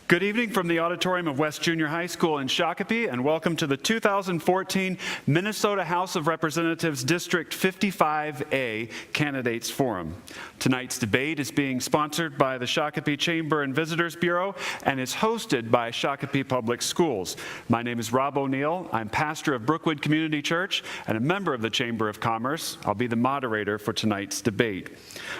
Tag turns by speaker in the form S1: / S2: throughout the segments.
S1: Good evening from the auditorium of West Junior High School in Shakopee, and welcome to the 2014 Minnesota House of Representatives District 55A Candidates Forum. Tonight's debate is being sponsored by the Shakopee Chamber and Visitors Bureau and is hosted by Shakopee Public Schools. My name is Rob O'Neill. I'm pastor of Brookwood Community Church and a member of the Chamber of Commerce. I'll be the moderator for tonight's debate.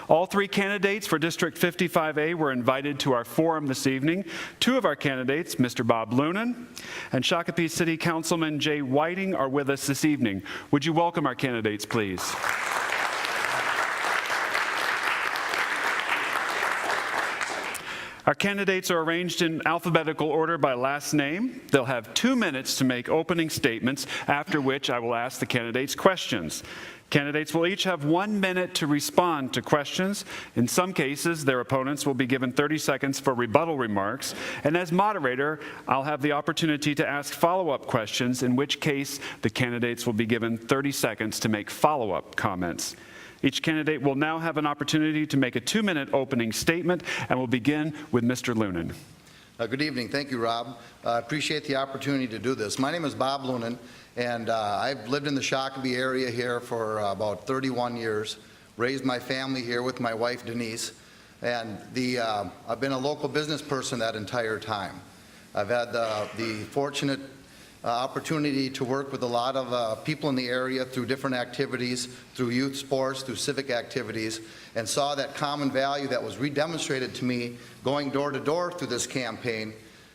S1: All three candidates for District 55A were invited to our forum this evening. Two of our candidates, Mr. Bob Lunan and Shakopee City Councilman Jay Whiting, are with us this evening. Would you welcome our candidates, please? Our candidates are arranged in alphabetical order by last name. They'll have 2 minutes to make opening statements, after which I will ask the candidates questions. Candidates will each have 1 minute to respond to questions. In some cases, their opponents will be given 30 seconds for rebuttal remarks. And as moderator, I'll have the opportunity to ask follow-up questions, in which case the candidates will be given 30 seconds to make follow-up comments. Each candidate will now have an opportunity to make a 2-minute opening statement, and we'll begin with Mr. Lunan.
S2: Good evening. Thank you, Rob. I appreciate the opportunity to do this. My name is Bob Lunan, and I've lived in the Shakopee area here for about 31 years, raised my family here with my wife, Denise, and I've been a local business person that entire time. I've had the fortunate opportunity to work with a lot of people in the area through different activities, through youth sports, through civic activities, and saw that common value that was redemonstrated to me going door to door through this campaign,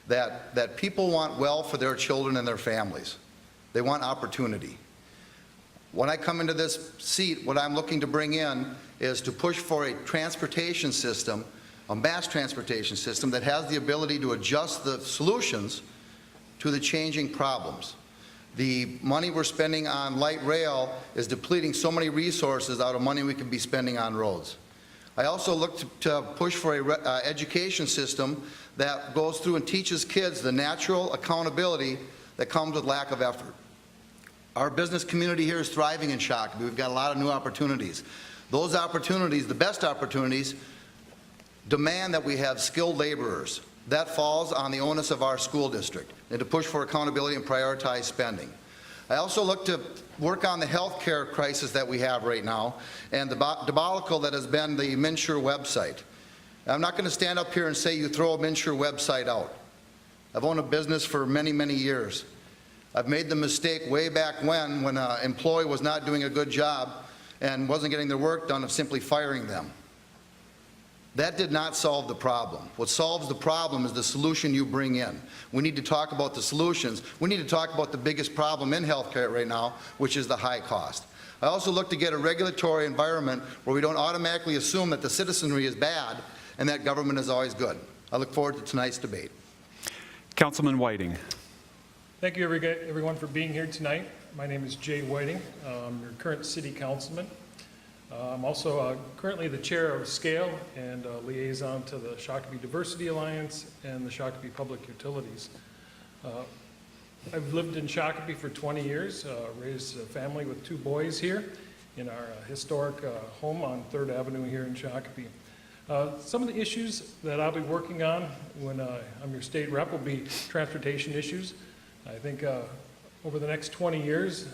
S2: that people want well for their children and their families. They want opportunity. When I come into this seat, what I'm looking to bring in is to push for a transportation system, a mass transportation system that has the ability to adjust the solutions to the changing problems. The money we're spending on light rail is depleting so many resources out of money we could be spending on roads. I also look to push for an education system that goes through and teaches kids the natural accountability that comes with lack of effort. Our business community here is thriving in Shakopee. We've got a lot of new opportunities. Those opportunities, the best opportunities, demand that we have skilled laborers. That falls on the onus of our school district, and to push for accountability and prioritize spending. I also look to work on the health care crisis that we have right now and the debacle that has been the MNsure website. I'm not going to stand up here and say you throw a MNsure website out. I've owned a business for many, many years. I've made the mistake way back when an employee was not doing a good job and wasn't getting their work done, of simply firing them. That did not solve the problem. What solves the problem is the solution you bring in. We need to talk about the solutions. We need to talk about the biggest problem in healthcare right now, which is the high cost. I also look to get a regulatory environment where we don't automatically assume that the citizenry is bad and that government is always good. I look forward to tonight's debate.
S1: Councilman Whiting.
S3: Thank you everyone for being here tonight. My name is Jay Whiting. I'm your current city councilman. I'm also currently the chair of SCALE and liaison to the Shakopee Diversity Alliance and the Shakopee Public Utilities. I've lived in Shakopee for 20 years, raised a family with 2 boys here in our historic home on 3rd Avenue here in Shakopee. Some of the issues that I'll be working on when I'm your state rep will be transportation issues. I think over the next 20 years,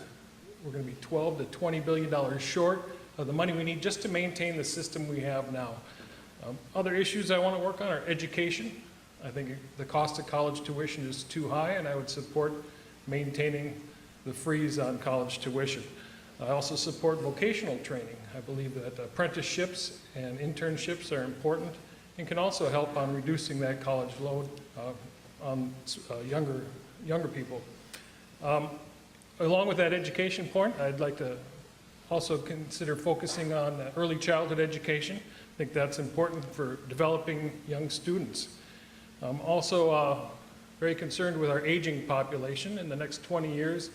S3: we're going to be $12 to $20 billion short of the money we need just to maintain the system we have now. Other issues I want to work on are education. I think the cost of college tuition is too high, and I would support maintaining the freeze on college tuition. I also support vocational training. I believe that apprenticeships and internships are important and can also help on reducing that college load on younger people. Along with that education point, I'd like to also consider focusing on early childhood education. I think that's important for developing young students. I'm also very concerned with our aging population. In the next 20 years,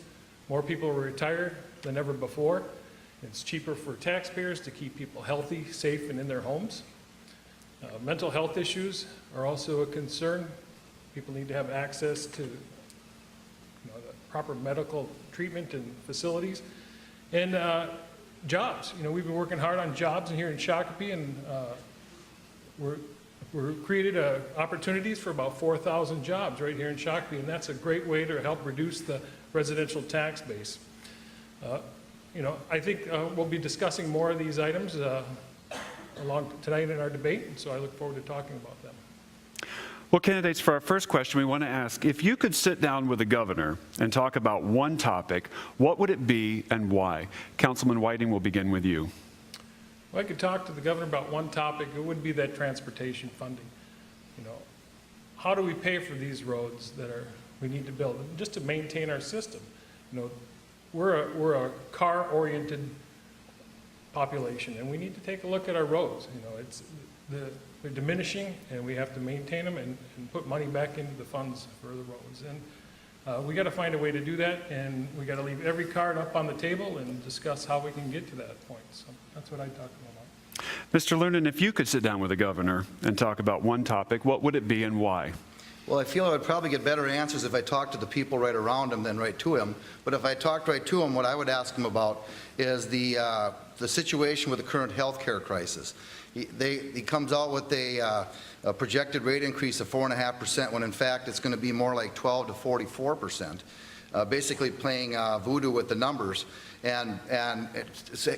S3: more people will retire than ever before. It's cheaper for taxpayers to keep people healthy, safe, and in their homes. Mental health issues are also a concern. People need to have access to the proper medical treatment and facilities. And jobs. We've been working hard on jobs here in Shakopee, and we're we've created opportunities for about 4,000 jobs right here in Shakopee, and that's a great way to help reduce the residential tax base. I think we'll be discussing more of these items along tonight in our debate, so I look forward to talking about them.
S1: Well, candidates, for our first question, we want to ask, if you could sit down with the governor and talk about one topic, what would it be and why? Councilman Whiting, will begin with you.
S3: Well, I could talk to the governor about one topic. It would be that transportation funding. How do we pay for these roads that we need to build just to maintain our system? We're a car-oriented population, and we need to take a look at our roads. They're diminishing, and we have to maintain them and put money back into the funds for the roads. And we got to find a way to do that, and we got to leave every card up on the table and discuss how we can get to that point. So that's what I talk about.
S1: Mr. Lernan, if you could sit down with the governor and talk about one topic, what would it be and why?
S2: Well, I feel I would probably get better answers if I talked to the people right around him than right to him. But if I talked right to him, what I would ask him about is the situation with the current health care crisis. He comes out with a projected rate increase of 4.5%, when in fact it's going to be more like 12 to 44%. Basically playing voodoo with the numbers, and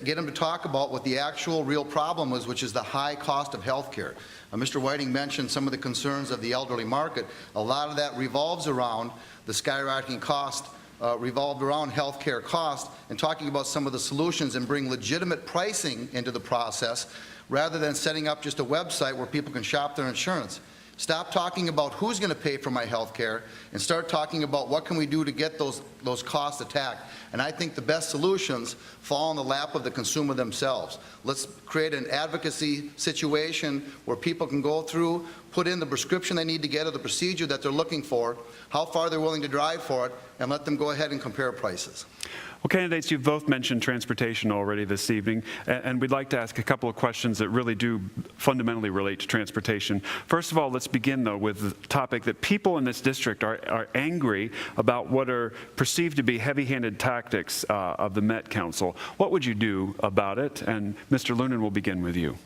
S2: get him to talk about what the actual real problem is, which is the high cost of health care. Mr. Whiting mentioned some of the concerns of the elderly market. A lot of that revolves around the skyrocketing cost, revolved around health care cost, and talking about some of the solutions and bring legitimate pricing into the process rather than setting up just a website where people can shop their insurance. Stop talking about who's going to pay for my health care and start talking about what can we do to get those costs attacked. And I think the best solutions fall in the lap of the consumer themselves. Let's create an advocacy situation where people can go through, put in the prescription they need to get or the procedure that they're looking for, how far they're willing to drive for it, and let them go ahead and compare prices.
S1: Well, candidates, you've both mentioned transportation already this evening, and we'd like to ask a couple of questions that really do fundamentally relate to transportation. First of all, let's begin, though, with the topic that people in this district are angry about what are perceived to be heavy-handed tactics of the Met Council. What would you do about it? And Mr. Lernan, will begin with you.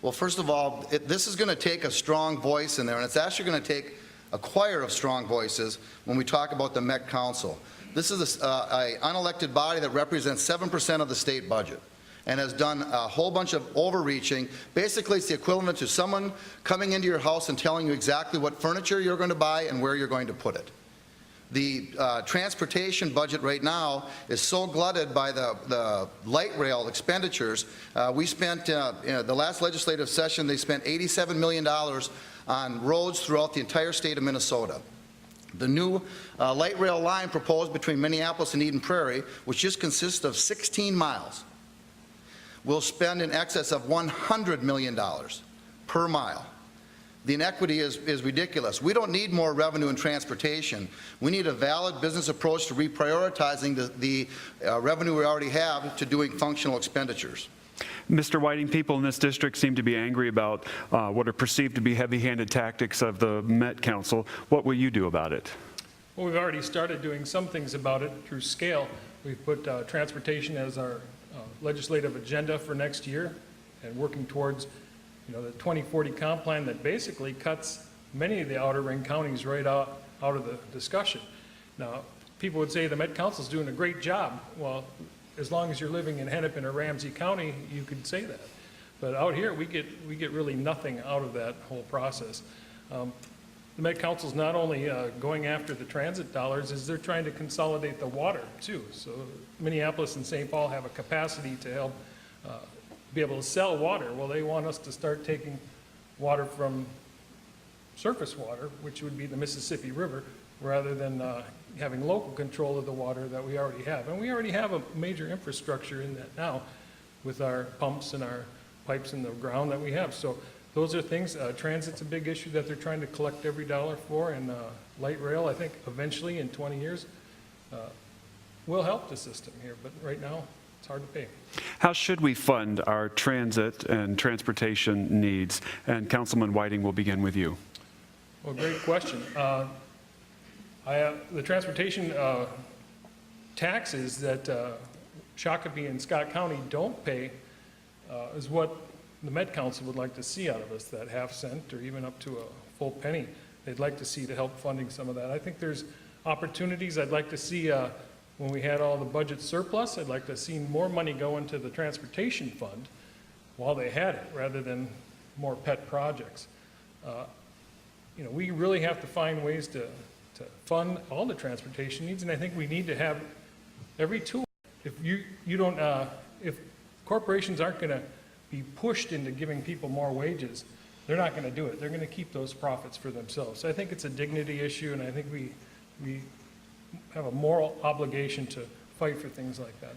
S2: Well, first of all, this is going to take a strong voice in there, and it's actually going to take a choir of strong voices when we talk about the Met Council. This is an unelected body that represents 7% of the state budget and has done a whole bunch of overreaching. Basically, it's the equivalent to someone coming into your house and telling you exactly what furniture you're going to buy and where you're going to put it. The transportation budget right now is so glutted by the light rail expenditures. We spent, the last legislative session, they spent $87 million on roads throughout the entire state of Minnesota. The new light rail line proposed between Minneapolis and Eden Prairie, which just consists of 16 miles, will spend in excess of $100 million per mile. The inequity is ridiculous. We don't need more revenue in transportation. We need a valid business approach to reprioritizing the revenue we already have to doing functional expenditures.
S1: Mr. Whiting, people in this district seem to be angry about what are perceived to be heavy-handed tactics of the Met Council. What will you do about it?
S3: Well, we've already started doing some things about it through scale. We've put transportation as our legislative agenda for next year and working towards the 2040 comp plan that basically cuts many of the outer ring counties right out of the discussion. Now, people would say the Met Council is doing a great job. Well, as long as you're living in Hennepin or Ramsey County, you could say that. But out here, we get really nothing out of that whole process. The Met Council's not only going after the transit dollars, is they're trying to consolidate the water too. So Minneapolis and St. Paul have a capacity to help be able to sell water. Well, they want us to start taking water from surface water, which would be the Mississippi River, rather than having local control of the water that we already have. And we already have a major infrastructure in that now with our pumps and our pipes in the ground that we have. So those are things. Transit's a big issue that they're trying to collect every dollar for, and light rail, I think eventually in 20 years will help the system here, but right now it's hard to pay.
S1: How should we fund our transit and transportation needs? And Councilman Whiting, will begin with you.
S3: Well, great question. The transportation taxes that Shakopee and Scott County don't pay is what the Met Council would like to see out of us, that half cent or even up to a full penny they'd like to see to help funding some of that. I think there's opportunities. I'd like to see, when we had all the budget surplus, I'd like to see more money go into the transportation fund while they had it, rather than more pet projects. You know, we really have to find ways to fund all the transportation needs, and I think we need to have every tool. If you don't, if corporations aren't going to be pushed into giving people more wages, they're not going to do it. They're going to keep those profits for themselves. So I think it's a dignity issue, and I think we have a moral obligation to fight for things like that.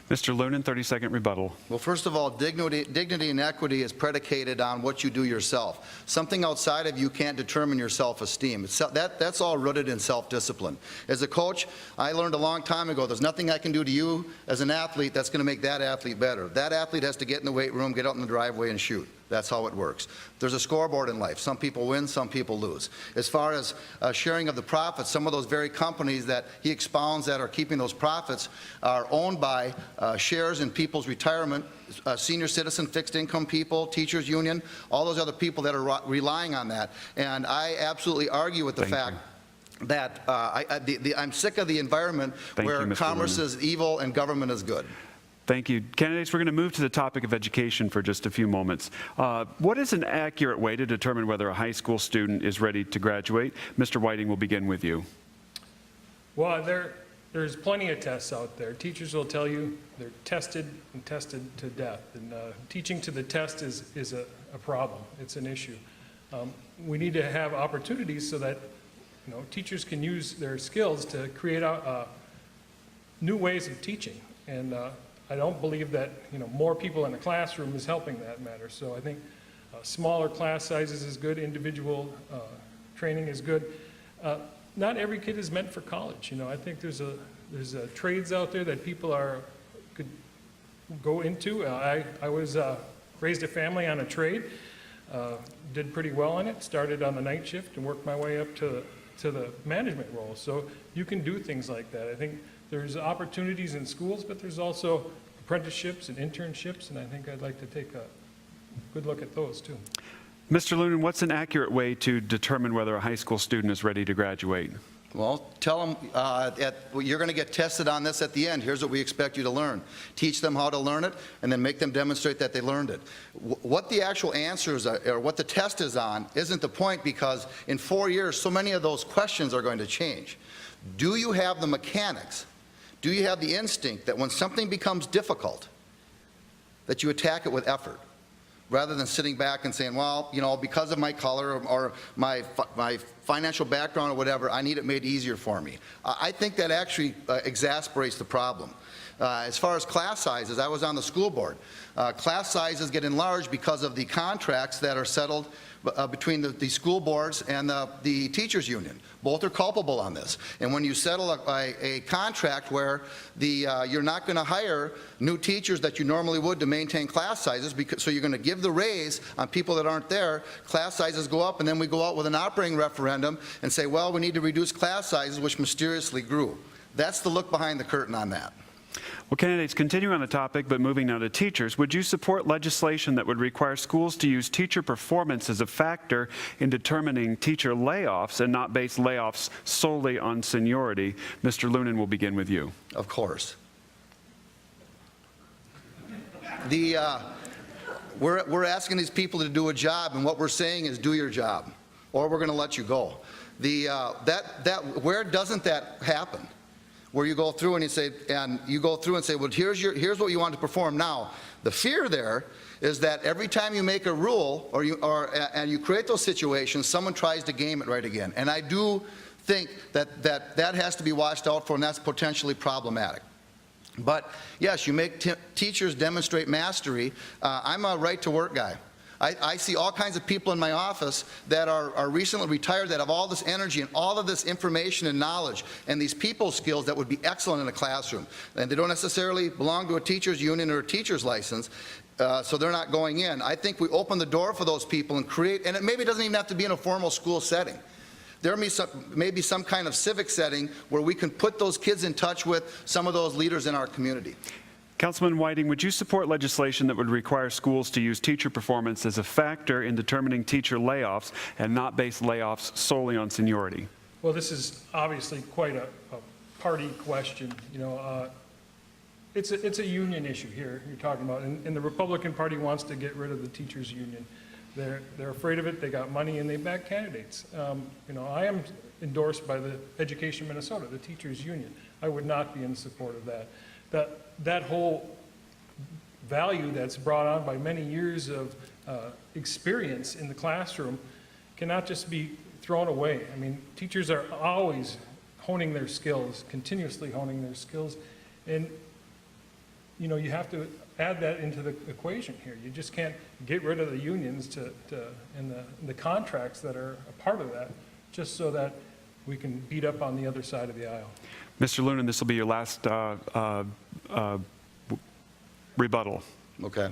S1: Mr. Lunan, 30-second rebuttal.
S2: Well, first of all, dignity and equity is predicated on what you do yourself. Something outside of you can't determine your self-esteem. That's all rooted in self-discipline. As a coach, I learned a long time ago, there's nothing I can do to you as an athlete that's going to make that athlete better. That athlete has to get in the weight room, get out in the driveway, and shoot. That's how it works. There's a scoreboard in life. Some people win, some people lose. As far as sharing of the profits, some of those very companies that he expounds that are keeping those profits are owned by shares in people's retirement, senior citizen, fixed income people, teachers union, all those other people that are relying on that. And I absolutely argue with the fact that I'm sick of the environment where commerce is evil and government is good.
S1: Thank you. Candidates, we're going to move to the topic of education for just a few moments. What is an accurate way to determine whether a high school student is ready to graduate? Mr. Whiting, we'll begin with you.
S3: Well, there's plenty of tests out there. Teachers will tell you they're tested and tested to death. And teaching to the test is a problem. It's an issue. We need to have opportunities so that teachers can use their skills to create new ways of teaching. And I don't believe that more people in a classroom is helping that matter. So I think smaller class sizes is good. Individual training is good. Not every kid is meant for college. I think there's trades out there that people could go into. I was raised a family on a trade. Did pretty well in it. Started on the night shift and worked my way up to the management role. So you can do things like that. I think there's opportunities in schools, but there's also apprenticeships and internships, and I think I'd like to take a good look at those too.
S1: Mr. Lunan, what's an accurate way to determine whether a high school student is ready to graduate?
S2: Well, tell them you're going to get tested on this at the end. Here's what we expect you to learn. Teach them how to learn it, and then make them demonstrate that they learned it. What the actual answers are, or what the test is on, isn't the point, because in 4 years, so many of those questions are going to change. Do you have the mechanics? Do you have the instinct that when something becomes difficult, that you attack it with effort, rather than sitting back and saying, well, because of my color or my financial background or whatever, I need it made easier for me. I think that actually exasperates the problem. As far as class sizes, I was on the school board. Class sizes get enlarged because of the contracts that are settled between the school boards and the teachers union. Both are culpable on this. And when you settle a contract where you're not going to hire new teachers that you normally would to maintain class sizes, so you're going to give the raise on people that aren't there, class sizes go up, and then we go out with an operating referendum and say, well, we need to reduce class sizes, which mysteriously grew. That's the look behind the curtain on that.
S1: Well, candidates, continuing on the topic, but moving now to teachers, would you support legislation that would require schools to use teacher performance as a factor in determining teacher layoffs and not base layoffs solely on seniority? Mr. Lunan, will begin with you.
S2: Of course. We're asking these people to do a job, and what we're saying is do your job, or we're going to let you go. Where doesn't that happen? Where you go through and you say, well, here's what you want to perform now. The fear there is that every time you make a rule and you create those situations, someone tries to game it right again. And I do think that has to be watched out for, and that's potentially problematic. But yes, you make teachers demonstrate mastery. I'm a right-to-work guy. I see all kinds of people in my office that are recently retired that have all this energy and all of this information and knowledge and these people skills that would be excellent in a classroom. And they don't necessarily belong to a teacher's union or a teacher's license, so they're not going in. I think we open the door for those people and create, and it maybe doesn't even have to be in a formal school setting. There may be some kind of civic setting where we can put those kids in touch with some of those leaders in our community.
S1: Councilman Whiting, would you support legislation that would require schools to use teacher performance as a factor in determining teacher layoffs and not base layoffs solely on seniority?
S3: Well, this is obviously quite a party question. It's a union issue here you're talking about, and the Republican Party wants to get rid of the teachers' union. They're afraid of it. They got money and they back candidates. I am endorsed by the Education Minnesota, the teachers' union. I would not be in support of that. That whole value that's brought on by many years of experience in the classroom cannot just be thrown away. I mean, teachers are always honing their skills, continuously honing their skills, and you have to add that into the equation here. You just can't get rid of the unions and the contracts that are a part of that just so that we can beat up on the other side of the aisle.
S1: Mr. Lunan, this will be your last rebuttal.
S2: Okay.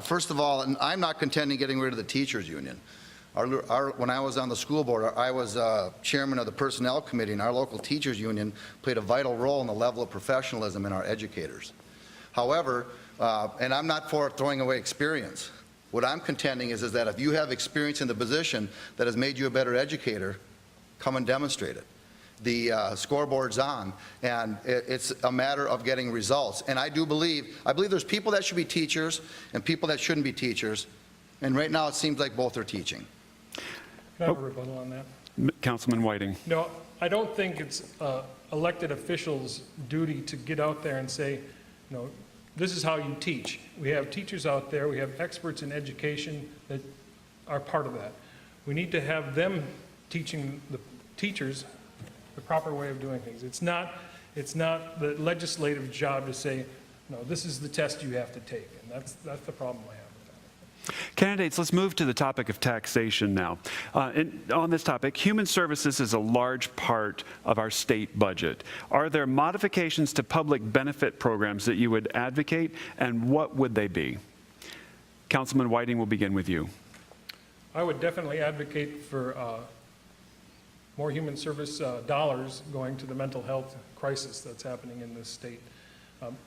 S2: First of all, and I'm not contending getting rid of the teachers union. When I was on the school board, I was chairman of the personnel committee, and our local teachers union played a vital role in the level of professionalism in our educators. However, and I'm not for throwing away experience. What I'm contending is that if you have experience in the position that has made you a better educator, come and demonstrate it. The scoreboard's on, and it's a matter of getting results. And I believe there's people that should be teachers and people that shouldn't be teachers, and right now it seems like both are teaching.
S3: Can I have a rebuttal on that?
S1: Councilman Whiting.
S3: No, I don't think it's elected officials' duty to get out there and say, this is how you teach. We have teachers out there, we have experts in education that are part of that. We need to have them teaching the teachers the proper way of doing things. It's not the legislative job to say, no, this is the test you have to take, and that's the problem I have with that.
S1: Candidates, let's move to the topic of taxation now. On this topic, human services is a large part of our state budget. Are there modifications to public benefit programs that you would advocate, and what would they be? Councilman Whiting, will begin with you.
S3: I would definitely advocate for more human service dollars going to the mental health crisis that's happening in this state.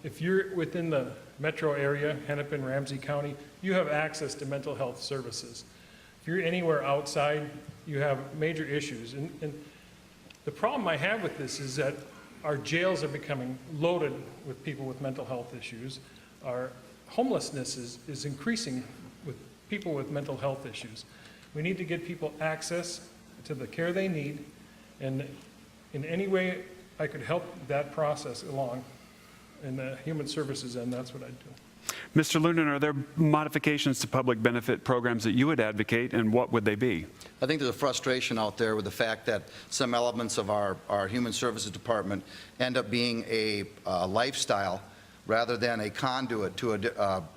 S3: If you're within the metro area, Hennepin, Ramsey County, you have access to mental health services. If you're anywhere outside, you have major issues. And the problem I have with this is that our jails are becoming loaded with people with mental health issues. Our homelessness is increasing with people with mental health issues. We need to get people access to the care they need, and in any way I could help that process along in the human services end, that's what I'd do.
S1: Mr. Lunan, are there modifications to public benefit programs that you would advocate, and what would they be?
S2: I think there's a frustration out there with the fact that some elements of our human services department end up being a lifestyle rather than a conduit to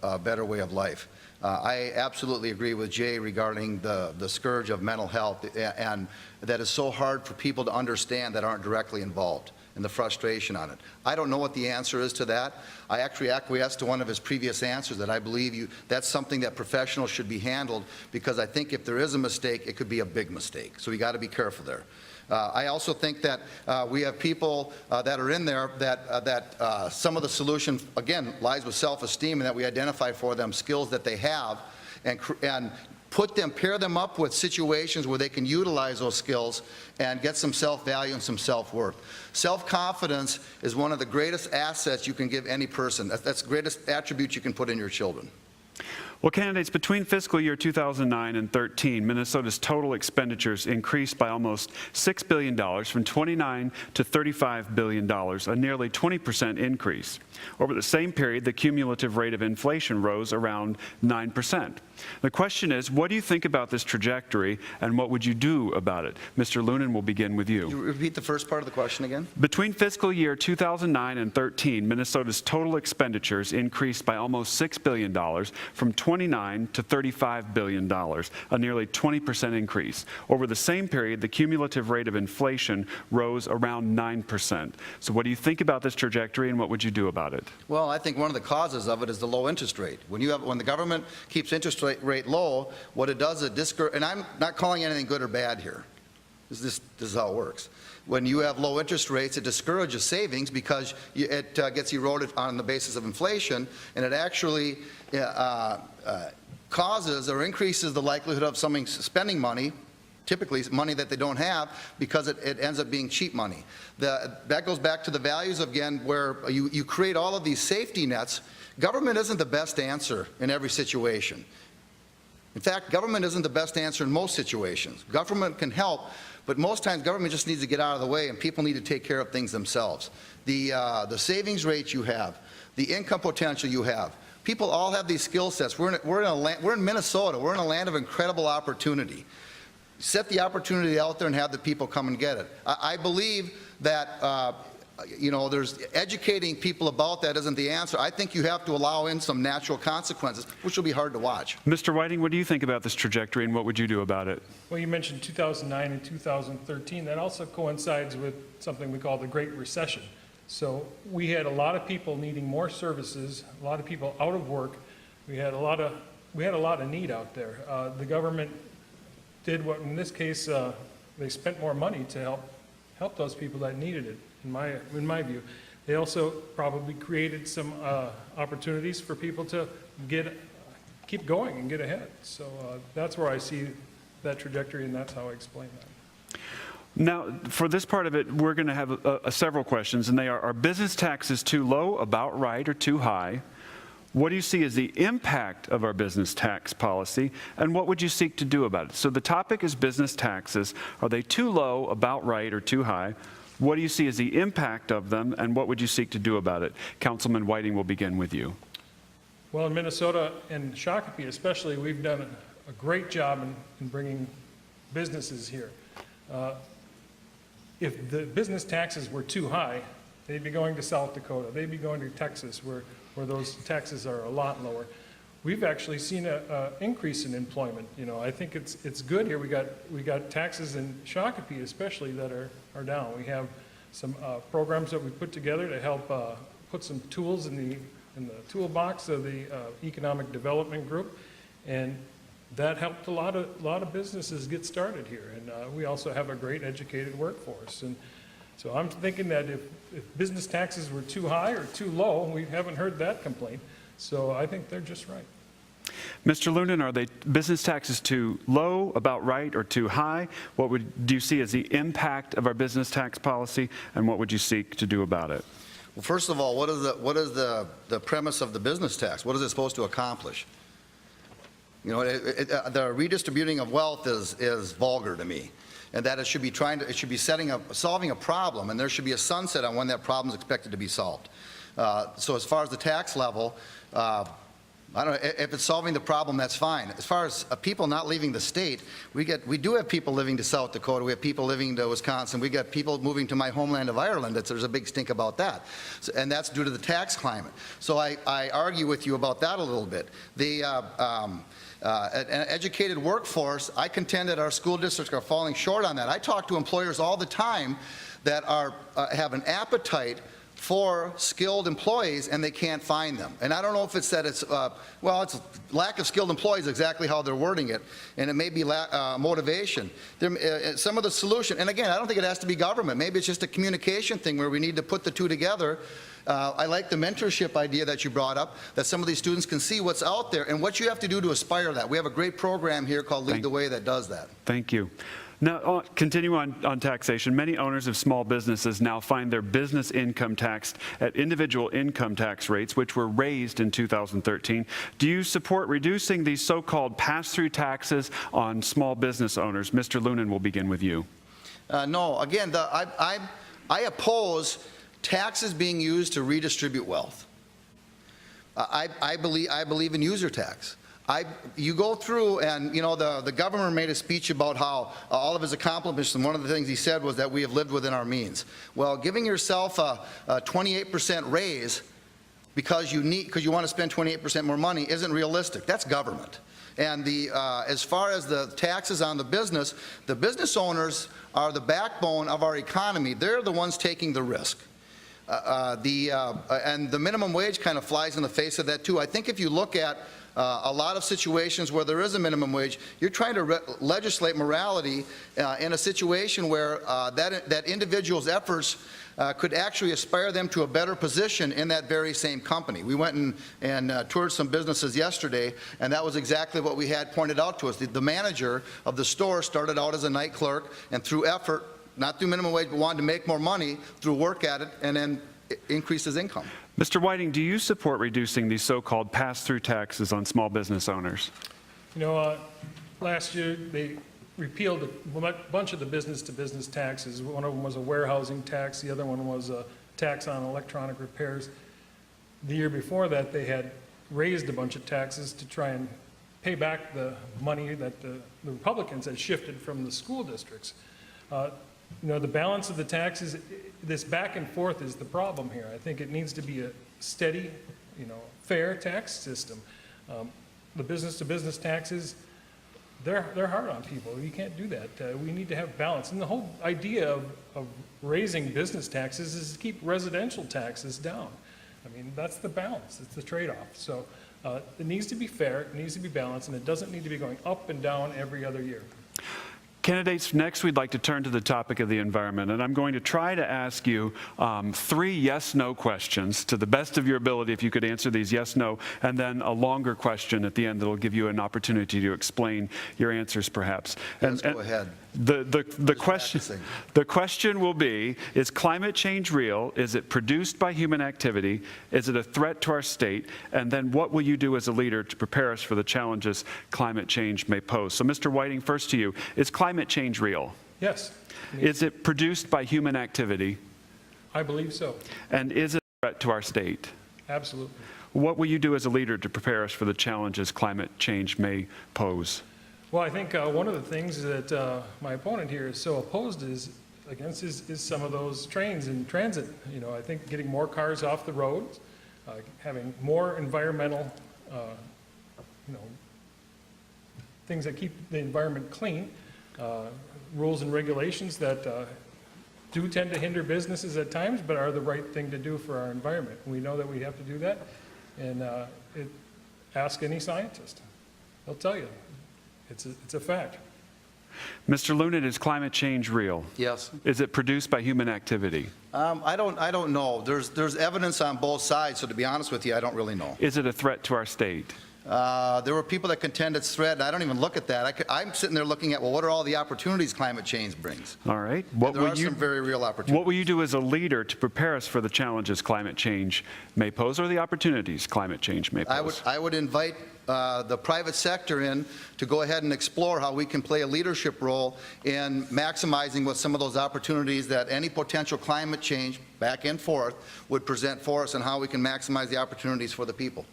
S2: a better way of life. I absolutely agree with Jay regarding the scourge of mental health, and that is so hard for people to understand that aren't directly involved, and the frustration on it. I don't know what the answer is to that. I actually acquiesced to one of his previous answers that I believe that's something that professionals should be handled, because I think if there is a mistake, it could be a big mistake. So we got to be careful there. I also think that we have people that are in there that some of the solution, again, lies with self-esteem, and that we identify for them skills that they have and pair them up with situations where they can utilize those skills and get some self-value and some self-worth. Self-confidence is one of the greatest assets you can give any person. That's the greatest attribute you can put in your children.
S1: Well, candidates, between fiscal year 2009 and 13, Minnesota's total expenditures increased by almost $6 billion, from $29 to $35 billion, a nearly 20% increase. Over the same period, the cumulative rate of inflation rose around 9%. The question is, what do you think about this trajectory, and what would you do about it? Mr. Lunan, will begin with you.
S2: Could you repeat the first part of the question again?
S1: Between fiscal year 2009 and 13, Minnesota's total expenditures increased by almost $6 billion, from $29 to $35 billion, a nearly 20% increase. Over the same period, the cumulative rate of inflation rose around 9%. So what do you think about this trajectory, and what would you do about it?
S2: Well, I think one of the causes of it is the low interest rate. When the government keeps interest rate low, what it does is and I'm not calling anything good or bad here. This is how it works. When you have low interest rates, it discourages savings because it gets eroded on the basis of inflation, and it actually causes or increases the likelihood of someone spending money, typically money that they don't have, because it ends up being cheap money. That goes back to the values, again, where you create all of these safety nets. Government isn't the best answer in every situation. In fact, government isn't the best answer in most situations. Government can help, but most times government just needs to get out of the way and people need to take care of things themselves. The savings rate you have, the income potential you have, people all have these skill sets. We're in Minnesota. We're in a land of incredible opportunity. Set the opportunity out there and have the people come and get it. I believe that there's educating people about that isn't the answer. I think you have to allow in some natural consequences, which will be hard to watch.
S1: Mr. Whiting, what do you think about this trajectory and what would you do about it?
S3: Well, you mentioned 2009 and 2013. That also coincides with something we call the Great Recession. So we had a lot of people needing more services, a lot of people out of work. We had a lot of need out there. The government did what, in this case, they spent more money to help those people that needed it. In my view, they also probably created some opportunities for people to keep going and get ahead. So that's where I see that trajectory, and that's how I explain that.
S1: Now, for this part of it, we're going to have several questions, and they are business taxes too low, about right, or too high? What do you see as the impact of our business tax policy, and what would you seek to do about it? So the topic is business taxes. Are they too low, about right, or too high? What do you see as the impact of them, and what would you seek to do about it? Councilman Whiting, will begin with you.
S3: Well, in Minnesota and Shakopee especially, we've done a great job in bringing businesses here. If the business taxes were too high, they'd be going to South Dakota. They'd be going to Texas, where those taxes are a lot lower. We've actually seen an increase in employment. I think it's good here. We got taxes in Shakopee especially that are down. We have some programs that we put together to help put some tools in the toolbox of the economic development group, and that helped a lot of businesses get started here. And we also have a great educated workforce. And so I'm thinking that if business taxes were too high or too low, we haven't heard that complaint. So I think they're just right.
S1: Mr. Lunan, are they business taxes too low, about right, or too high? What do you see as the impact of our business tax policy, and what would you seek to do about it?
S2: Well, first of all, what is the premise of the business tax? What is it supposed to accomplish? The redistributing of wealth is vulgar to me, and that it should be solving a problem, and there should be a sunset on when that problem is expected to be solved. So as far as the tax level, I don't know, if it's solving the problem, that's fine. As far as people not leaving the state, we do have people living to South Dakota. We have people living to Wisconsin. We got people moving to my homeland of Ireland. There's a big stink about that, and that's due to the tax climate. So I argue with you about that a little bit. An educated workforce, I contend that our school districts are falling short on that. I talk to employers all the time that have an appetite for skilled employees, and they can't find them. And I don't know if it's that it's lack of skilled employees, exactly how they're wording it, and it may be motivation. Some of the solution, and again, I don't think it has to be government. Maybe it's just a communication thing where we need to put the two together. I like the mentorship idea that you brought up, that some of these students can see what's out there and what you have to do to aspire to that. We have a great program here called Lead the Way that does that.
S1: Thank you. Now, continue on taxation. Many owners of small businesses now find their business income taxed at individual income tax rates, which were raised in 2013. Do you support reducing these so-called pass-through taxes on small business owners? Mr. Lunan, will begin with you.
S2: No. Again, I oppose taxes being used to redistribute wealth. I believe in user tax. You go through, and the governor made a speech about how all of his accomplishments, and one of the things he said was that we have lived within our means. Well, giving yourself a 28% raise because you want to spend 28% more money isn't realistic. That's government. And as far as the taxes on the business owners are the backbone of our economy. They're the ones taking the risk. And the minimum wage kind of flies in the face of that too. I think if you look at a lot of situations where there is a minimum wage, you're trying to legislate morality in a situation where that individual's efforts could actually aspire them to a better position in that very same company. We went and toured some businesses yesterday, and that was exactly what we had pointed out to us. The manager of the store started out as a night clerk, and through effort, not through minimum wage, but wanted to make more money through work at it, and then increase his income.
S1: Mr. Whiting, do you support reducing these so-called pass-through taxes on small business owners?
S3: You know, last year they repealed a bunch of the business-to-business taxes. One of them was a warehousing tax. The other one was a tax on electronic repairs. The year before that, they had raised a bunch of taxes to try and pay back the money that the Republicans had shifted from the school districts. You know, the balance of the taxes, this back and forth is the problem here. I think it needs to be a steady, you know, fair tax system. The business-to-business taxes, they're hard on people. You can't do that. We need to have balance. And the whole idea of raising business taxes is to keep residential taxes down. I mean, that's the balance. It's the trade-off. So it needs to be fair, it needs to be balanced, and it doesn't need to be going up and down every other year.
S1: Candidates, next we'd like to turn to the topic of the environment, and I'm going to try to ask you 3 yes-no questions to the best of your ability if you could answer these yes-no, and then a longer question at the end that will give you an opportunity to explain your answers perhaps.
S2: Let's go ahead.
S1: The question will be, is climate change real? Is it produced by human activity? Is it a threat to our state? And then what will you do as a leader to prepare us for the challenges climate change may pose? So Mr. Whiting, first to you, is climate change real?
S3: Yes.
S1: Is it produced by human activity?
S3: I believe so.
S1: And is it a threat to our state?
S3: Absolutely.
S1: What will you do as a leader to prepare us for the challenges climate change may pose?
S3: Well, I think one of the things that my opponent here is so opposed against is some of those trains in transit. You know, I think getting more cars off the roads, having more environmental, you know, things that keep the environment clean, rules and regulations that do tend to hinder businesses at times, but are the right thing to do for our environment. We know that we have to do that, and ask any scientist. They'll tell you. It's a fact.
S1: Mr. Lunan, is climate change real?
S2: Yes.
S1: Is it produced by human activity?
S2: I don't know. There's evidence on both sides, so to be honest with you, I don't really know.
S1: Is it a threat to our state?
S2: There were people that contend it's threat, and I don't even look at that. I'm sitting there looking at, well, what are all the opportunities climate change brings?
S1: All right.
S2: There are some very real opportunities.
S1: What will you do as a leader to prepare us for the challenges climate change may pose, or the opportunities climate change may pose?
S2: I would invite the private sector in to go ahead and explore how we can play a leadership role in maximizing what some of those opportunities that any potential climate change, back and forth, would present for us, and how we can maximize the opportunities for the people.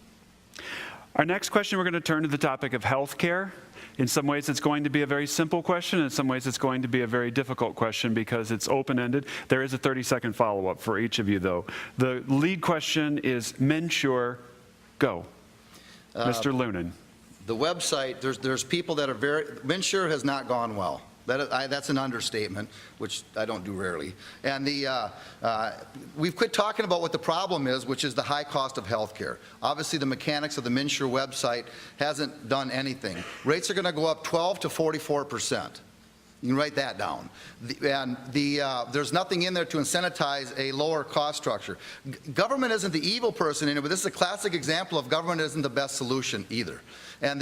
S1: Our next question, we're going to turn to the topic of health care. In some ways, it's going to be a very simple question. In some ways, it's going to be a very difficult question because it's open-ended. There is a 30-second follow-up for each of you, though. The lead question is MNsure, go. Mr. Lunan.
S2: The website, there's people that are MNsure has not gone well. That's an understatement, which I don't do rarely. And we've quit talking about what the problem is, which is the high cost of health care. Obviously, the mechanics of the MNsure website hasn't done anything. Rates are going to go up 12 to 44%. You can write that down. There's nothing in there to incentivize a lower cost structure. Government isn't the evil person in it, but this is a classic example of government isn't the best solution either. And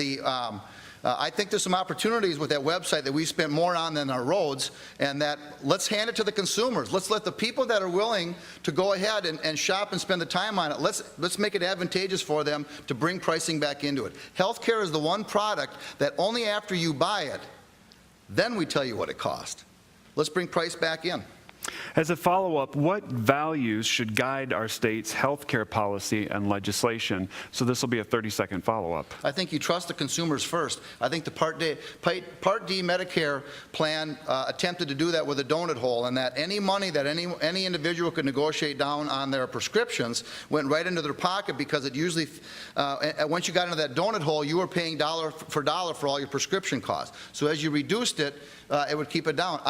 S2: I think there's some opportunities with that website that we spent more on than our roads, and that let's hand it to the consumers. Let's let the people that are willing to go ahead and shop and spend the time on it, let's make it advantageous for them to bring pricing back into it. Healthcare is the one product that only after you buy it, then we tell you what it cost. Let's bring price back in.
S1: As a follow-up, what values should guide our state's health care policy and legislation? So this will be a 30-second follow-up.
S2: I think you trust the consumers first. I think the Part D Medicare plan attempted to do that with a donut hole, and that any money that any individual could negotiate down on their prescriptions went right into their pocket, because it usually, once you got into that donut hole, you were paying dollar for all your prescription costs. So as you reduced it, it would keep it down.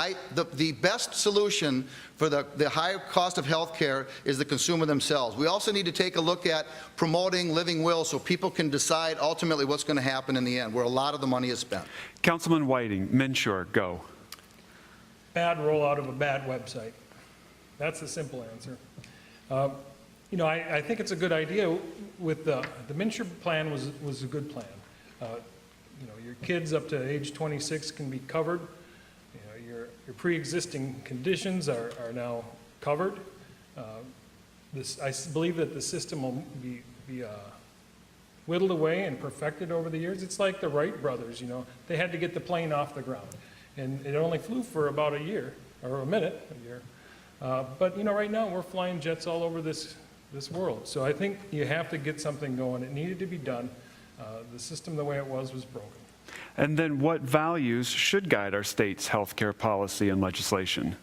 S2: The best solution for the high cost of health care is the consumer themselves. We also need to take a look at promoting living wills so people can decide ultimately what's going to happen in the end, where a lot of the money is spent.
S1: Councilman Whiting, Menshure, go.
S3: Bad rollout of a bad website. That's the simple answer. You know, I think it's a good idea with the Menshure plan was a good plan. You know, your kids up to age 26 can be covered. You know, your pre-existing conditions are now covered. I believe that the system will be whittled away and perfected over the years. It's like the Wright brothers, you know. They had to get the plane off the ground. And it only flew for about a year, or a year. But, you know, right now we're flying jets all over this world. So I think you have to get something going. It needed to be done. The system, the way it was broken.
S1: And then what values should guide our state's healthcare policy and legislation?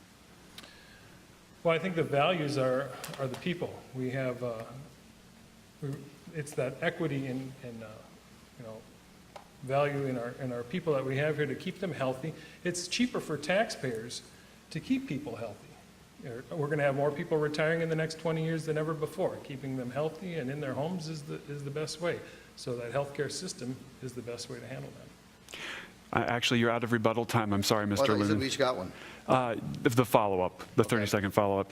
S3: Well, I think the values are the people. We have, it's that equity and you know, value in our people that we have here to keep them healthy. It's cheaper for taxpayers to keep people healthy. We're going to have more people retiring in the next 20 years than ever before. Keeping them healthy and in their homes is the best way. So that healthcare system is the best way to handle that.
S1: Actually, you're out of rebuttal time. I'm sorry, Mr.
S2: Well,
S1: Lunan.
S2: we each got one.
S1: The follow-up, the 30-second follow-up.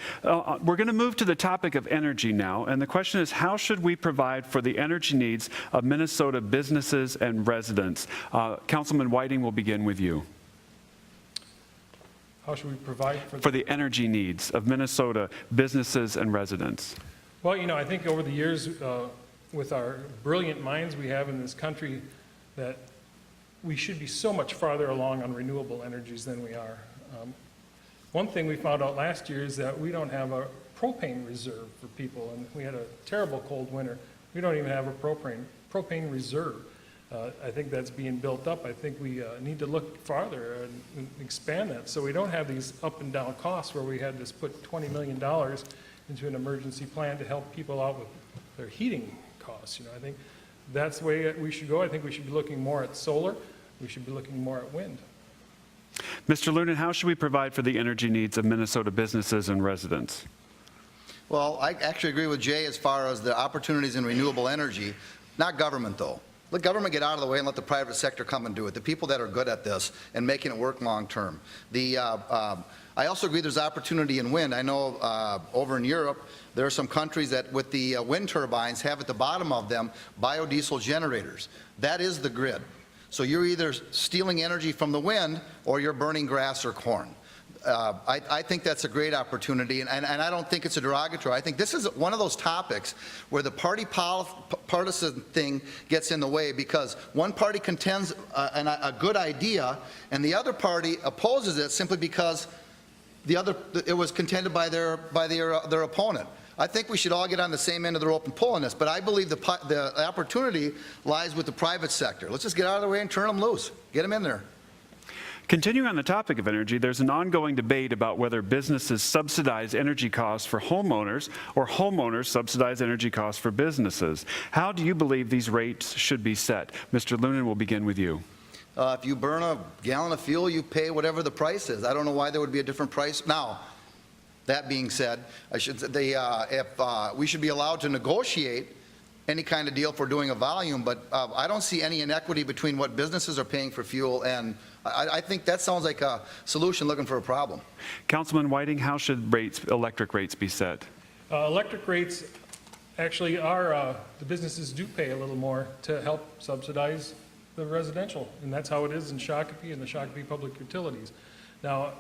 S1: We're going to move to the topic of energy now, and the question is, how should we provide for the energy needs of Minnesota businesses and residents? Councilman Whiting will begin with you.
S3: How should we provide
S1: For the energy needs of Minnesota businesses and residents.
S3: Well, you know, I think over the years, with our brilliant minds we have in this country, that we should be so much farther along on renewable energies than we are. One thing we found out last year is that we don't have a propane reserve for people, and we had a terrible cold winter. We don't even have a propane reserve. I think that's being built up. I think we need to look farther and expand that so we don't have these up and down costs where we had to put $20 million into an emergency plan to help people out with their heating costs. You know, I think that's the way we should go. I think we should be looking more at solar. We should be looking more at wind.
S1: Mr. Lunan, how should we provide for the energy needs of Minnesota businesses and residents?
S2: Well, I actually agree with Jay as far as the opportunities in renewable energy, not government though. Let government get out of the way and let the private sector come and do it. The people that are good at this and making it work long term. I also agree there's opportunity in wind. I know over in Europe, there are some countries that with the wind turbines have at the bottom of them biodiesel generators. That is the grid. So you're either stealing energy from the wind or you're burning grass or corn. I think that's a great opportunity, and I don't think it's a derogatory. I think this is one of those topics where the partisan thing gets in the way because one party contends a good idea and the other party opposes it simply because it was contended by their opponent. I think we should all get on the same end of the rope and pull on this, but I believe the opportunity lies with the private sector. Let's just get out of the way and turn them loose. Get them in there.
S1: Continuing on the topic of energy, there's an ongoing debate about whether businesses subsidize energy costs for homeowners or homeowners subsidize energy costs for businesses. How do you believe these rates should be set? Mr. Lunan, will begin with you.
S2: If you burn a gallon of fuel, you pay whatever the price is. I don't know why there would be a different price. Now, that being said, we should be allowed to negotiate any kind of deal for doing a volume, but I don't see any inequity between what businesses are paying for fuel, and I think that sounds like a solution looking for a problem.
S1: Councilman Whiting, how should electric rates be set?
S3: Electric rates actually are, the businesses do pay a little more to help subsidize the residential, and that's how it is in Shakopee and the Shakopee Public Utilities. Now,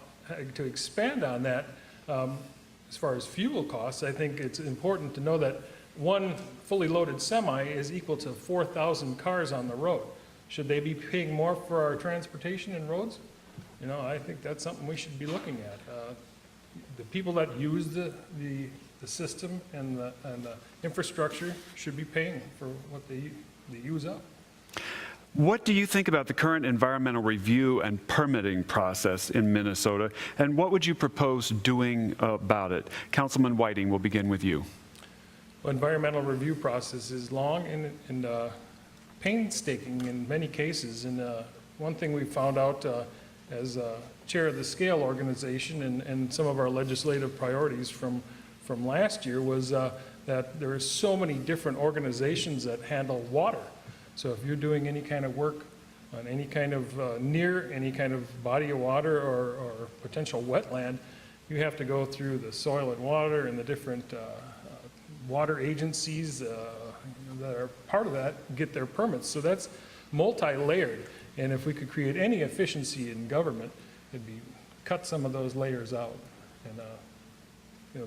S3: to expand on that, as far as fuel costs, I think it's important to know that one fully loaded semi is equal to 4,000 cars on the road. Should they be paying more for our transportation and roads? You know, I think that's something we should be looking at. The people that use the system and the infrastructure should be paying for what they use up.
S1: What do you think about the current environmental review and permitting process in Minnesota, and what would you propose doing about it? Councilman Whiting, will begin with you.
S3: Well, environmental review process is long and painstaking in many cases, and one thing we found out as chair of the SCALE organization, and some of our legislative priorities from last year was that there are so many different organizations that handle water. So if you're doing any kind of work on any kind of near any kind of body of water or potential wetland, you have to go through the soil and water and the different water agencies that are part of that, get their permits. So that's multi-layered. And if we could create any efficiency in government, it'd be cut some of those layers out. And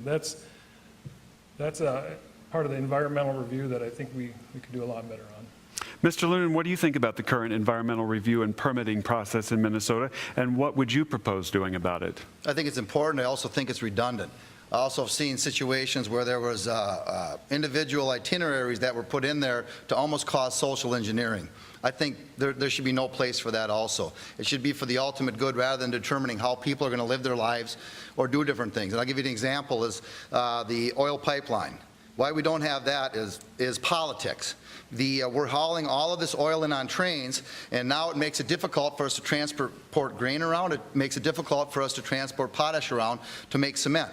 S3: that's a part of the environmental review that I think we could do a lot better on.
S1: Mr. Lunan, what do you think about the current environmental review and permitting process in Minnesota, and what would you propose doing about it?
S2: I think it's important. I also think it's redundant. I also have seen situations where there was individual itineraries that were put in there to almost cause social engineering. I think there should be no place for that also. It should be for the ultimate good rather than determining how people are going to live their lives or do different things. And I'll give you an example is the oil pipeline. Why we don't have that is politics. We're hauling all of this oil in on trains, and now it makes it difficult for us to transport grain around. It makes it difficult for us to transport potash around to make cement.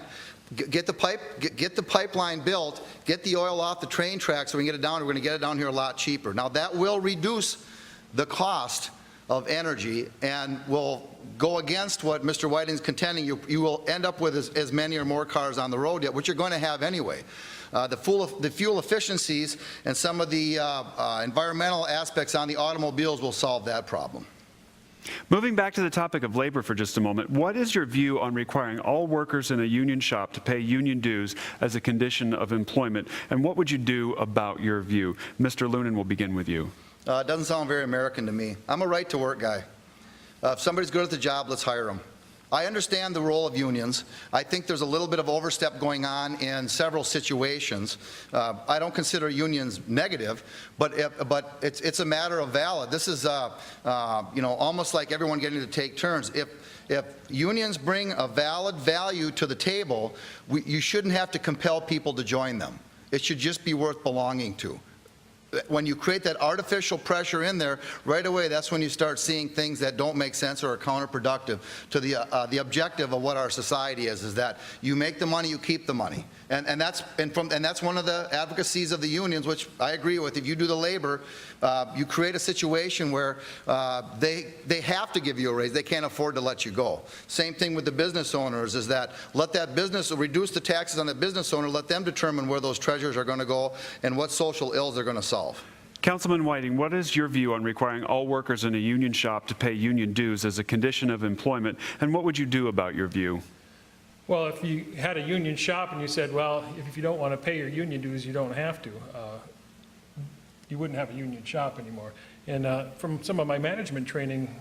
S2: Get the pipeline built, get the oil off the train tracks so we can get it down. We're going to get it down here a lot cheaper. Now that will reduce the cost of energy and will go against what Mr. Whiting's contending. You will end up with as many or more cars on the road yet, which you're going to have anyway. The fuel efficiencies and some of the environmental aspects on the automobiles will solve that problem.
S1: Moving back to the topic of labor for just a moment, what is your view on requiring all workers in a union shop to pay union dues as a condition of employment, and what would you do about your view? Mr. Lunan, will begin with you.
S2: It doesn't sound very American to me. I'm a right-to-work guy. If somebody's good at the job, let's hire them. I understand the role of unions. I think there's a little bit of overstep going on in several situations. I don't consider unions negative, but it's a matter of valid. This is almost like everyone getting to take turns. If unions bring a valid value to the table, you shouldn't have to compel people to join them. It should just be worth belonging to. When you create that artificial pressure in there, right away, that's when you start seeing things that don't make sense or are counterproductive to the objective of what our society is that you make the money, you keep the money. And that's one of the advocacies of the unions, which I agree with. If you do the labor, you create a situation where they have to give you a raise. They can't afford to let you go. Same thing with the business owners is that let that business, reduce the taxes on the business owner, let them determine where those treasures are going to go and what social ills they're going to solve.
S1: Councilman Whiting, what is your view on requiring all workers in a union shop to pay union dues as a condition of employment, and what would you do about your view?
S3: Well, if you had a union shop and you said, well, if you don't want to pay your union dues, you don't have to, you wouldn't have a union shop anymore. And from some of my management training,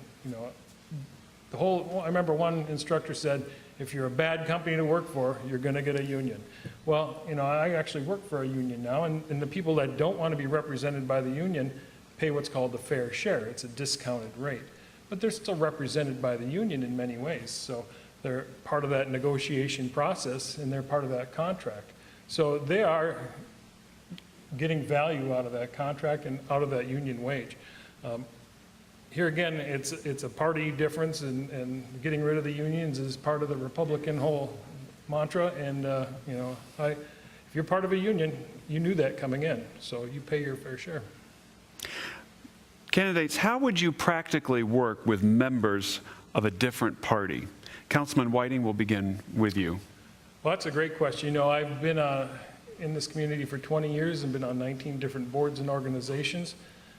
S3: I remember one instructor said, if you're a bad company to work for, you're going to get a union. Well, I actually work for a union now, and the people that don't want to be represented by the union pay what's called the fair share. It's a discounted rate. But they're still represented by the union in many ways. So they're part of that negotiation process, and they're part of that contract. So they are getting value out of that contract and out of that union wage. Here again, it's a party difference, and getting rid of the unions is part of the Republican whole mantra. And if you're part of a union, you knew that coming in, so you pay your fair share.
S1: Candidates, how would you practically work with members of a different party? Councilman Whiting, will begin with you.
S3: Well, that's a great question. I've been in this community for 20 years and been on 19 different boards and organizations.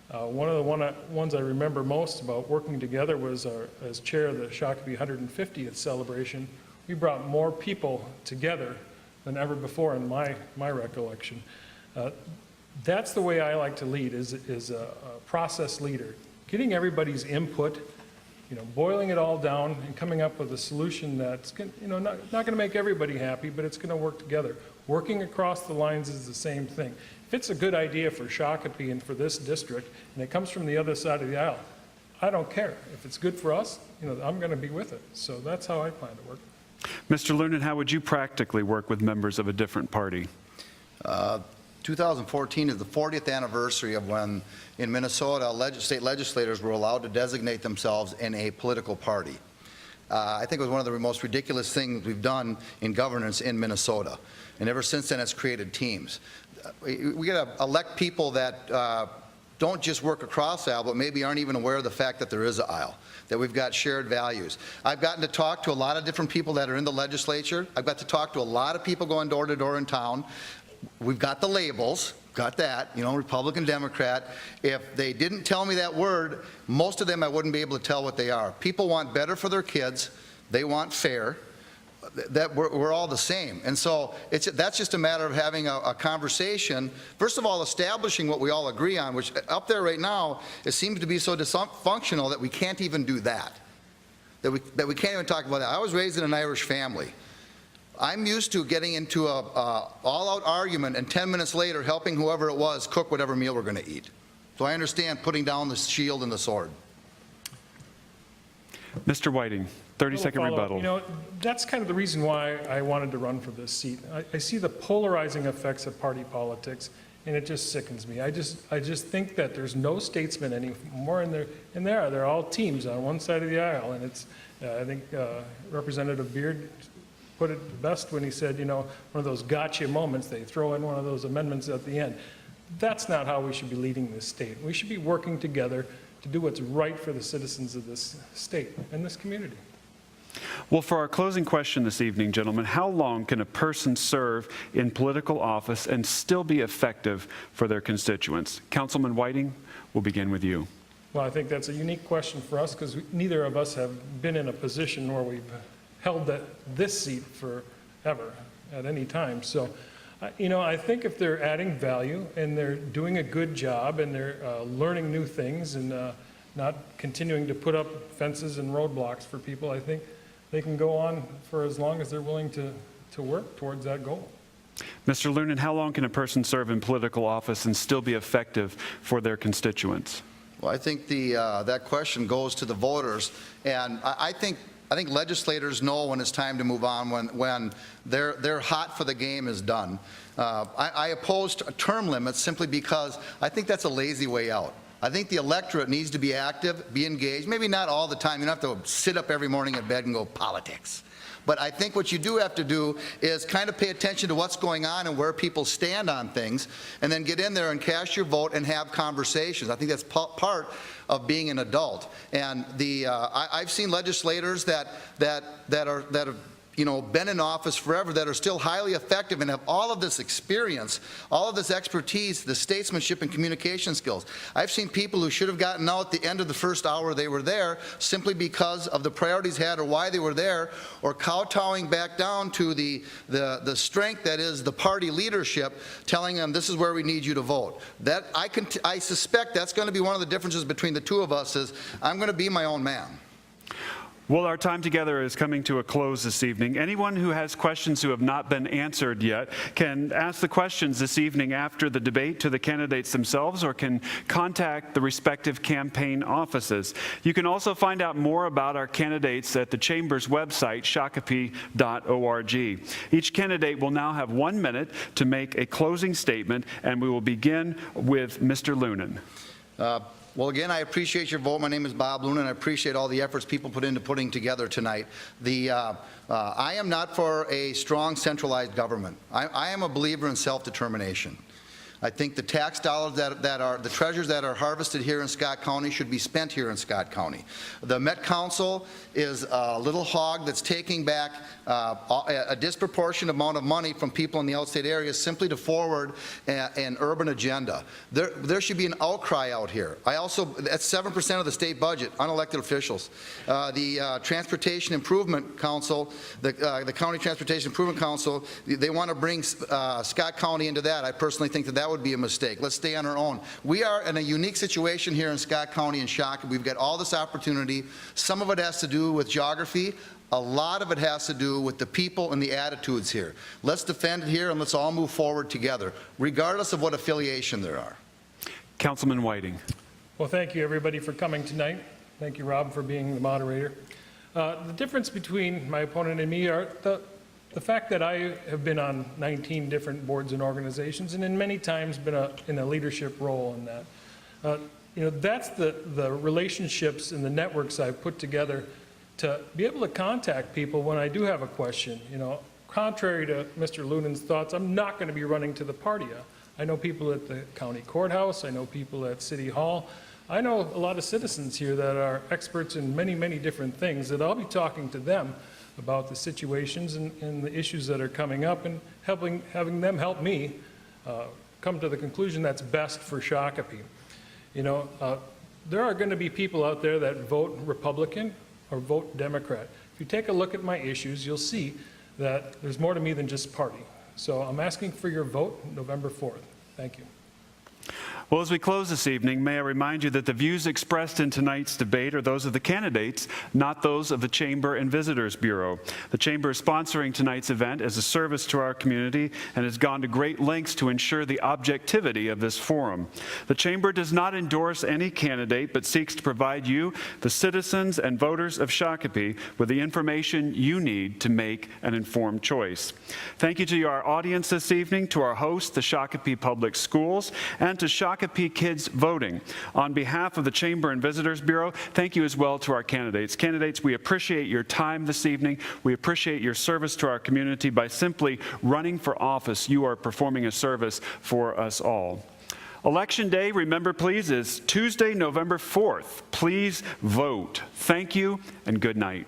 S3: One of the ones I remember most about working together was as chair of the Shakopee 150th celebration. We brought more people together than ever before in my recollection. That's the way I like to lead, is a process leader. Getting everybody's input, boiling it all down and coming up with a solution that's not going to make everybody happy, but it's going to work together. Working across the lines is the same thing. If it's a good idea for Shakopee and for this district, and it comes from the other side of the aisle, I don't care. If it's good for us, I'm going to be with it. So that's how I plan to work.
S1: Mr. Lunan, how would you practically work with members of a different party?
S2: 2014 is the 40th anniversary of when, in Minnesota, state legislators were allowed to designate themselves in a political party. I think it was one of the most ridiculous things we've done in governance in Minnesota. And ever since then, it's created teams. We got to elect people that don't just work across the aisle, but maybe aren't even aware of the fact that there is an aisle, that we've got shared values. I've gotten to talk to a lot of different people that are in the legislature. I've got to talk to a lot of people going door to door in town. We've got the labels, got that, you know, Republican, Democrat. If they didn't tell me that word, most of them I wouldn't be able to tell what they are. People want better for their kids. They want fair. That we're all the same. And so that's just a matter of having a conversation. First of all, establishing what we all agree on, which up there right now, it seems to be so dysfunctional that we can't even do that. That we can't even talk about that. I was raised in an Irish family. I'm used to getting into a all-out argument and 10 minutes later helping whoever it was cook whatever meal we're going to eat. So I understand putting down the shield and the sword.
S1: Mr. Whiting, 30-second rebuttal.
S3: You know, that's kind of the reason why I wanted to run for this seat. I see the polarizing effects of party politics, and it just sickens me. I just think that there's no statesman anymore, and they're all teams on one side of the aisle. And it's, I think Representative Beard put it best when he said, you know, one of those gotcha moments, they throw in one of those amendments at the end. That's not how we should be leading this state. We should be working together to do what's right for the citizens of this state and this community.
S1: Well, for our closing question this evening, gentlemen, how long can a person serve in political office and still be effective for their constituents? Councilman Whiting, we'll begin with you.
S3: Well, I think that's a unique question for us because neither of us have been in a position where we've held this seat forever at any time. So, you know, I think if they're adding value and they're doing a good job and they're learning new things and not continuing to put up fences and roadblocks for people, I think they can go on for as long as they're willing to work towards that goal.
S1: Mr. Lunan, how long can a person serve in political office and still be effective for their constituents?
S2: Well, I think that question goes to the voters, and I think legislators know when it's time to move on, when their hot for the game is done. I oppose term limits simply because I think that's a lazy way out. I think the electorate needs to be active, be engaged, maybe not all the time. You don't have to sit up every morning in bed and go, politics. But I think what you do have to do is kind of pay attention to what's going on and where people stand on things, and then get in there and cast your vote and have conversations. I think that's part of being an adult. And I've seen legislators that are you know, been in office forever that are still highly effective and have all of this experience, all of this expertise, the statesmanship and communication skills. I've seen people who should have gotten out at the end of the first hour they were there simply because of the priorities had or why they were there, or kowtowing back down to the strength that is the party leadership, telling them this is where we need you to vote. That I suspect that's going to be one of the differences between the two of us is I'm going to be my own man.
S1: Well, our time together is coming to a close this evening. Anyone who has questions who have not been answered yet can ask the questions this evening after the debate to the candidates themselves, or can contact the respective campaign offices. You can also find out more about our candidates at the Chamber's website, shakopee.org. Each candidate will now have 1 minute to make a closing statement, and we will begin with Mr. Lunan.
S2: Well, again, I appreciate your vote. My name is Bob Lunan, and I appreciate all the efforts people put into putting together tonight. I am not for a strong centralized government. I am a believer in self-determination. I think the tax dollars that are the treasures that are harvested here in Scott County should be spent here in Scott County. The Met Council is a little hog that's taking back a disproportionate amount of money from people in the outside areas simply to forward an urban agenda. There should be an outcry out here. That's 7% of the state budget, unelected officials. The Transportation Improvement Council, the County Transportation Improvement Council, they want to bring Scott County into that. I personally think that would be a mistake. Let's stay on our own. We are in a unique situation here in Scott County and Shakopee. We've got all this opportunity. Some of it has to do with geography. A lot of it has to do with the people and the attitudes here. Let's defend it here and let's all move forward together, regardless of what affiliation there are.
S1: Councilman Whiting.
S3: Well, thank you, everybody, for coming tonight. Thank you, Rob, for being the moderator. The difference between my opponent and me are the fact that I have been on 19 different boards and organizations, and in many times been in a leadership role in that. You know, that's the relationships and the networks I've put together to be able to contact people when I do have a question. You know, contrary to Mr. Lunen's thoughts, I'm not going to be running to the party. I know people at the county courthouse. I know people at City Hall. I know a lot of citizens here that are experts in many, many different things, that I'll be talking to them about the situations and the issues that are coming up, and having them help me come to the conclusion that's best for Shakopee. You know, there are going to be people out there that vote Republican or vote Democrat. If you take a look at my issues, you'll see that there's more to me than just party. So I'm asking for your vote November 4th. Thank you.
S1: Well, as we close this evening, may I remind you that the views expressed in tonight's debate are those of the candidates, not those of the Chamber and Visitors Bureau. The Chamber is sponsoring tonight's event as a service to our community and has gone to great lengths to ensure the objectivity of this forum. The Chamber does not endorse any candidate, but seeks to provide you, the citizens and voters of Shakopee, with the information you need to make an informed choice. Thank you to our audience this evening, to our host, the Shakopee Public Schools, and to Shakopee Kids Voting. On behalf of the Chamber and Visitors Bureau, thank you as well to our candidates. Candidates, we appreciate your time this evening. We appreciate your service to our community. By simply running for office, you are performing a service for us all. Election Day, remember please, is Tuesday, November 4th. Please vote. Thank you and good night.